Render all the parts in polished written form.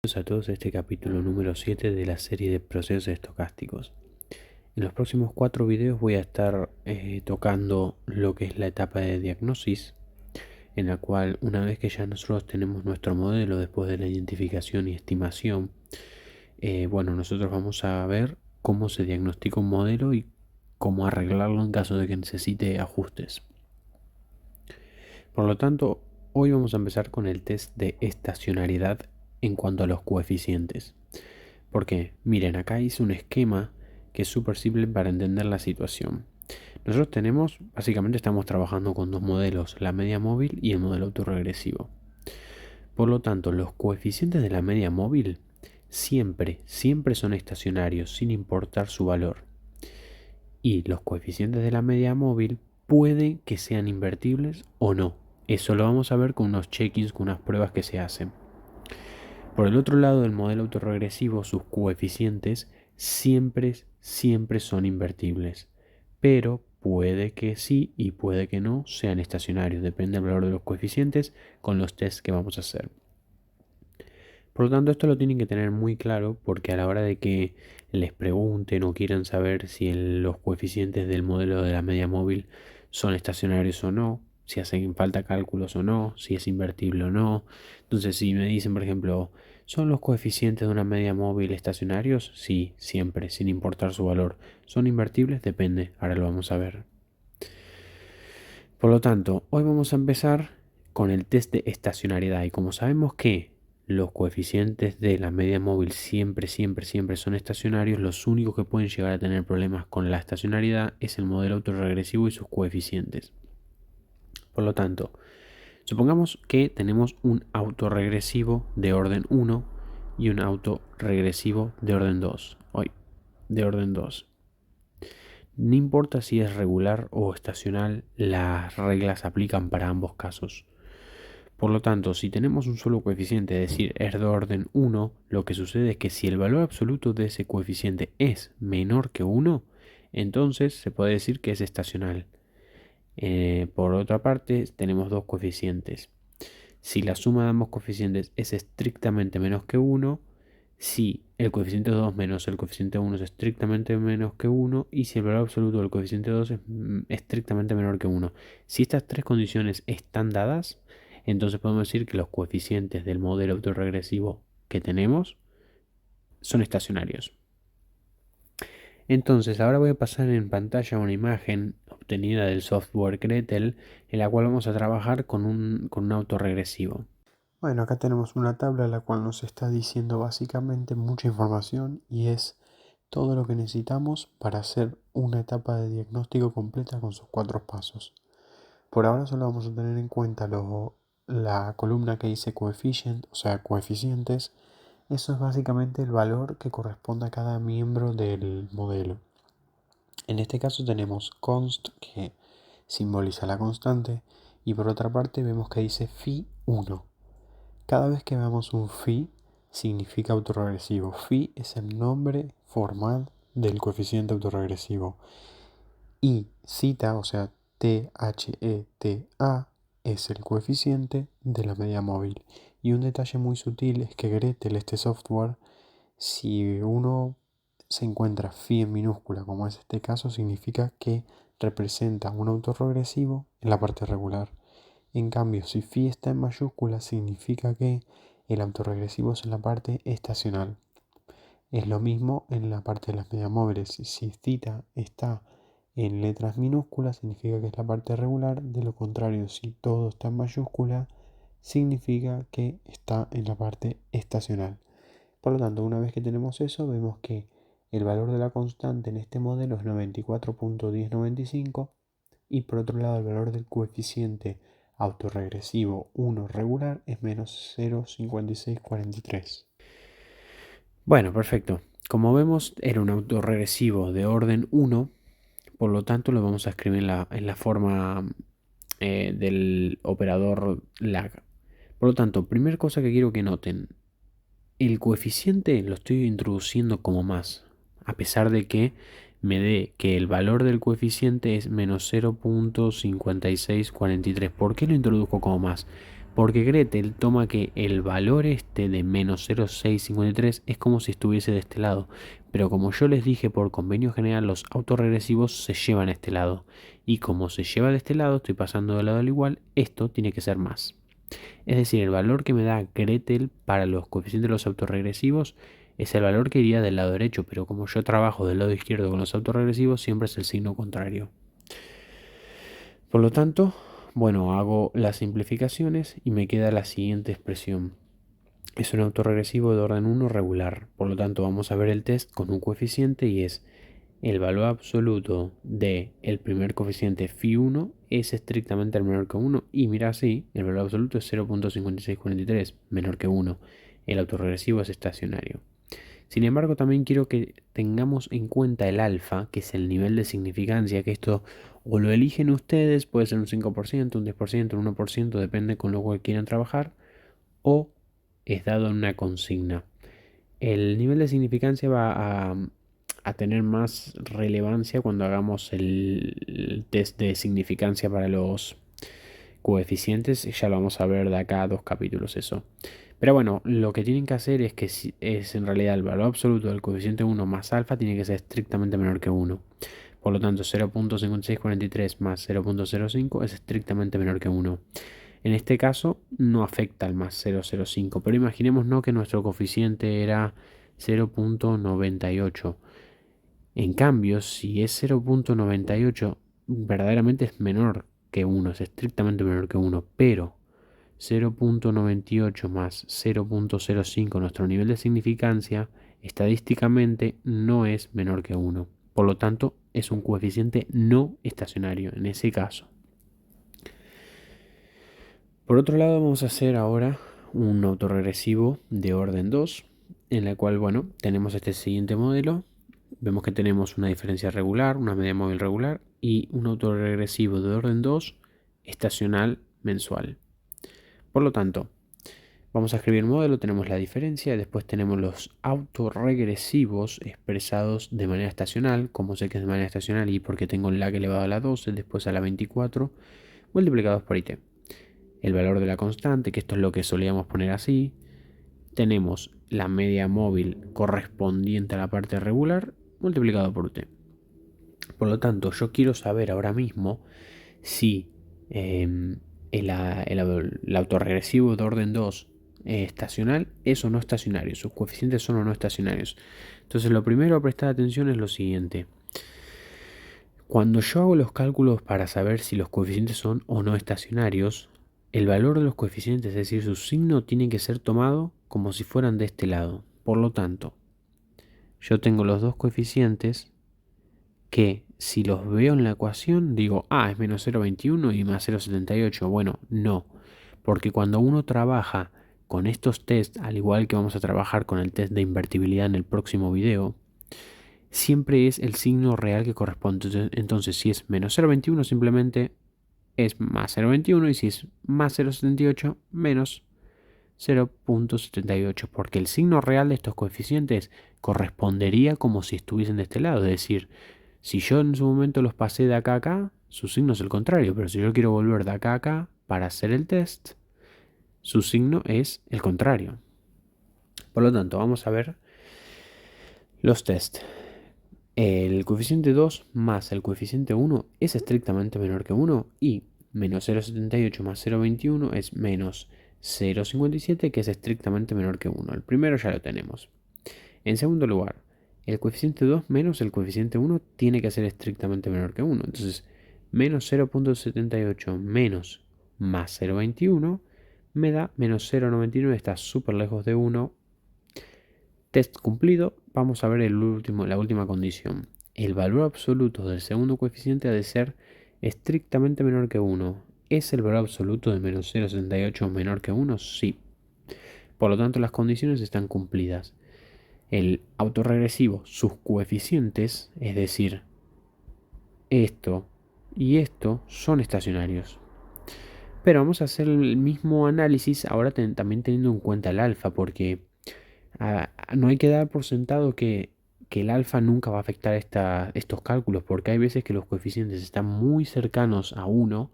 Bienvenidos a todos a este capítulo número 7 de la serie de procesos estocásticos. En los próximos 4 videos voy a estar tocando lo que es la etapa de diagnosis, en la cual una vez que ya nosotros tenemos nuestro modelo después de la identificación y estimación, nosotros vamos a ver cómo se diagnostica un modelo y cómo arreglarlo en caso de que necesite ajustes. Por lo tanto, hoy vamos a empezar con el test de estacionariedad en cuanto a los coeficientes. Porque, miren, acá hice un esquema que es súper simple para entender la situación. Nosotros básicamente estamos trabajando con dos modelos, la media móvil y el modelo autorregresivo. Por lo tanto, los coeficientes de la media móvil siempre son estacionarios, sin importar su valor. Y los coeficientes de la media móvil puede que sean invertibles o no. Eso lo vamos a ver con unos check-ins, con unas pruebas que se hacen. Por el otro lado del modelo autorregresivo, sus coeficientes siempre son invertibles, pero puede que sí y puede que no sean estacionarios, depende del valor de los coeficientes con los tests que vamos a hacer. Por lo tanto, esto lo tienen que tener muy claro porque a la hora de que les pregunten o quieran saber si los coeficientes del modelo de la media móvil son estacionarios o no, si hacen falta cálculos o no, si es invertible o no. Entonces, si me dicen, por ejemplo, ¿son los coeficientes de una media móvil estacionarios? Sí, siempre, sin importar su valor. ¿Son invertibles? Depende, ahora lo vamos a ver. Por lo tanto, hoy vamos a empezar con el test de estacionariedad y como sabemos que los coeficientes de la media móvil siempre son estacionarios, los únicos que pueden llegar a tener problemas con la estacionariedad es el modelo autorregresivo y sus coeficientes. Por lo tanto, supongamos que tenemos un autorregresivo de orden 1 y un autorregresivo de orden 2. No importa si es regular o estacional, las reglas aplican para ambos casos. Por lo tanto, si tenemos un solo coeficiente, es decir, es de orden 1, lo que sucede es que si el valor absoluto de ese coeficiente es menor que 1, entonces se puede decir que es estacional. Por otra parte, tenemos dos coeficientes. Si la suma de ambos coeficientes es estrictamente menos que 1, si el coeficiente 2 menos el coeficiente 1 es estrictamente menos que 1 y si el valor absoluto del coeficiente 2 es estrictamente menor que 1. Si estas tres condiciones están dadas, entonces podemos decir que los coeficientes del modelo autorregresivo que tenemos son estacionarios. Entonces ahora voy a pasar en pantalla una imagen obtenida del software Gretel en la cual vamos a trabajar con un autorregresivo. Bueno, acá tenemos una tabla la cual nos está diciendo básicamente mucha información y es todo lo que necesitamos para hacer una etapa de diagnóstico completa con sus 4 pasos. Por ahora solo vamos a tener en cuenta la columna que dice coefficient, o sea, coeficientes. Eso es básicamente el valor que corresponde a cada miembro del modelo. En este caso tenemos const, que simboliza la constante, y por otra parte vemos que dice phi 1. Cada vez que veamos un phi, significa autorregresivo. Phi es el nombre formal del coeficiente autorregresivo. Y theta, o sea, theta, es el coeficiente de la media móvil. Y un detalle muy sutil es que Gretel, este software, si uno se encuentra phi en minúscula, como es este caso, significa que representa un autorregresivo en la parte regular. En cambio, si phi está en mayúscula, significa que el autorregresivo es en la parte estacional. Es lo mismo en la parte de las mediamóviles. Si theta está en letras minúsculas, significa que es la parte regular. De lo contrario, si todo está en mayúscula, significa que está en la parte estacional. Por lo tanto, una vez que tenemos eso, vemos que el valor de la constante en este modelo es 94.1095 y por otro lado el valor del coeficiente autorregresivo 1 regular es menos 0,5643. Bueno, perfecto. Como vemos, era un autorregresivo de orden 1, por lo tanto lo vamos a escribir en la forma del operador lag. Por lo tanto, primera cosa que quiero que noten, el coeficiente lo estoy introduciendo como más, a pesar de que me dé que el valor del coeficiente es menos 0.5643. ¿Por qué lo introduzco como más? Porque Gretel toma que el valor este de menos 0,653 es como si estuviese de este lado. Pero como yo les dije, por convenio general los autorregresivos se llevan a este lado. Y como se lleva de este lado, estoy pasando del lado al igual, esto tiene que ser más. Es decir, el valor que me da Gretel para los coeficientes de los autorregresivos es el valor que iría del lado derecho, pero como yo trabajo del lado izquierdo con los autorregresivos, siempre es el signo contrario. Por lo tanto, bueno, hago las simplificaciones y me queda la siguiente expresión. Es un autorregresivo de orden 1 regular. Por lo tanto, vamos a ver el test con un coeficiente y es el valor absoluto de el primer coeficiente phi1 es estrictamente el menor que 1. Y mira así, el valor absoluto es 0.5643, menor que 1. El autorregresivo es estacionario. Sin embargo, también quiero que tengamos en cuenta el alfa, que es el nivel de significancia, que esto o lo eligen ustedes, puede ser un 5%, un 10%, un 1%, depende con lo cual quieran trabajar, o es dado en una consigna. El nivel de significancia va a tener más relevancia cuando hagamos el test de significancia para los coeficientes. Ya lo vamos a ver de acá a 2 capítulos eso. Pero bueno, lo que tienen que hacer es que es en realidad el valor absoluto del coeficiente 1 más alfa tiene que ser estrictamente menor que 1. Por lo tanto, 0.5643 más 0.05 es estrictamente menor que 1. En este caso no afecta al más 0,05, pero imaginemos no que nuestro coeficiente era 0.98. En cambio, si es 0.98, verdaderamente es menor que 1, es estrictamente menor que 1, pero 0.98 más 0.05, nuestro nivel de significancia, estadísticamente no es menor que 1. Por lo tanto, es un coeficiente no estacionario en ese caso. Por otro lado, vamos a hacer ahora un autorregresivo de orden 2, en la cual, bueno, tenemos este siguiente modelo. Vemos que tenemos una diferencia regular, una media móvil regular y un autorregresivo de orden 2 estacional mensual. Por lo tanto, vamos a escribir el modelo, tenemos la diferencia, después tenemos los autorregresivos expresados de manera estacional, como sé que es de manera estacional y porque tengo el lag elevado a la 12, después a la 24, multiplicados por IT. El valor de la constante, que esto es lo que solíamos poner así. Tenemos la media móvil correspondiente a la parte regular multiplicado por UT. Por lo tanto, yo quiero saber ahora mismo si el autorregresivo de orden 2 estacional es o no estacionario, sus coeficientes son o no estacionarios. Entonces, lo primero a prestar atención es lo siguiente. Cuando yo hago los cálculos para saber si los coeficientes son o no estacionarios, el valor de los coeficientes, es decir, su signo, tiene que ser tomado como si fueran de este lado. Por lo tanto, yo tengo los dos coeficientes que si los veo en la ecuación digo, es menos 0,21 y más 0,78. Bueno, no, porque cuando uno trabaja con estos tests, al igual que vamos a trabajar con el test de invertibilidad en el próximo video, siempre es el signo real que corresponde. Entonces, si es menos 0,21, simplemente es más 0,21 y si es más 0,78, menos 0,78, porque el signo real de estos coeficientes correspondería como si estuviesen de este lado. Es decir, si yo en su momento los pasé de acá a acá, su signo es el contrario, pero si yo quiero volver de acá a acá para hacer el test, su signo es el contrario. Por lo tanto, vamos a ver los test. El coeficiente 2 más el coeficiente 1 es estrictamente menor que 1 y menos 0,78 más 0,21 es menos 0,57, que es estrictamente menor que 1. El primero ya lo tenemos. En segundo lugar, el coeficiente 2 menos el coeficiente 1 tiene que ser estrictamente menor que 1. Entonces, menos 0,78 menos más 0,21 me da menos 0,99, está súper lejos de 1. Test cumplido. Vamos a ver la última condición. El valor absoluto del segundo coeficiente ha de ser estrictamente menor que 1. ¿Es el valor absoluto de menos 0,78 menor que 1? Sí. Por lo tanto, las condiciones están cumplidas. El autorregresivo, sus coeficientes, es decir, esto y esto, son estacionarios. Pero vamos a hacer el mismo análisis ahora también teniendo en cuenta el alfa, porque no hay que dar por sentado que el alfa nunca va a afectar estos cálculos, porque hay veces que los coeficientes están muy cercanos a 1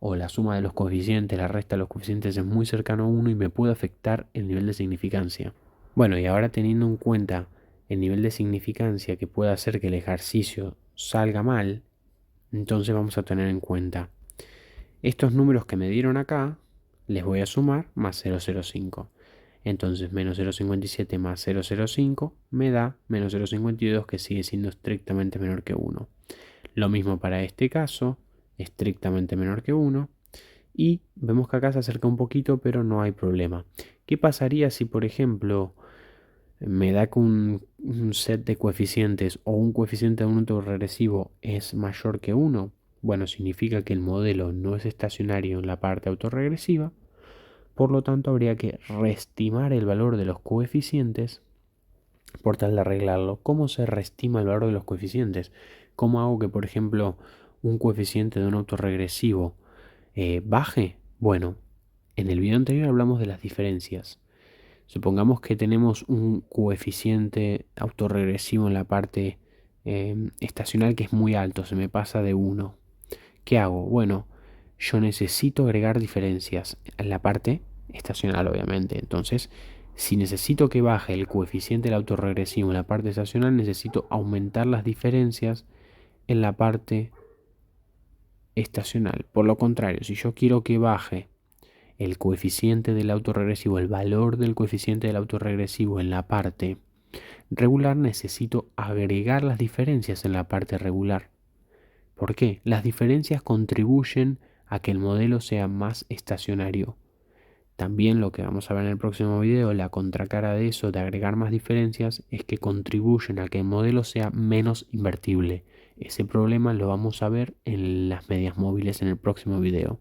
o la suma de los coeficientes, la resta de los coeficientes es muy cercano a 1 y me puede afectar el nivel de significancia. Bueno, y ahora teniendo en cuenta el nivel de significancia que puede hacer que el ejercicio salga mal, entonces vamos a tener en cuenta estos números que me dieron acá, les voy a sumar más 0,05. Entonces menos 0,57 más 0,05 me da menos 0,52, que sigue siendo estrictamente menor que 1. Lo mismo para este caso, estrictamente menor que 1. Y vemos que acá se acerca un poquito, pero no hay problema. ¿Qué pasaría si, por ejemplo, me da que un set de coeficientes o un coeficiente de un autorregresivo es mayor que 1? Bueno, significa que el modelo no es estacionario en la parte autorregresiva. Por lo tanto, habría que reestimar el valor de los coeficientes por tal de arreglarlo. ¿Cómo se reestima el valor de los coeficientes? ¿Cómo hago que, por ejemplo, un coeficiente de un autorregresivo baje? Bueno, en el video anterior hablamos de las diferencias. Supongamos que tenemos un coeficiente autorregresivo en la parte estacional que es muy alto, se me pasa de 1. ¿Qué hago? Bueno, yo necesito agregar diferencias en la parte estacional, obviamente. Entonces, si necesito que baje el coeficiente del autorregresivo en la parte estacional, necesito aumentar las diferencias en la parte estacional. Por lo contrario, si yo quiero que baje el coeficiente del autorregresivo, el valor del coeficiente del autorregresivo en la parte regular, necesito agregar las diferencias en la parte regular. ¿Por qué? Las diferencias contribuyen a que el modelo sea más estacionario. También lo que vamos a ver en el próximo video, la contracara de eso, de agregar más diferencias, es que contribuyen a que el modelo sea menos invertible. Ese problema lo vamos a ver en las medias móviles en el próximo video.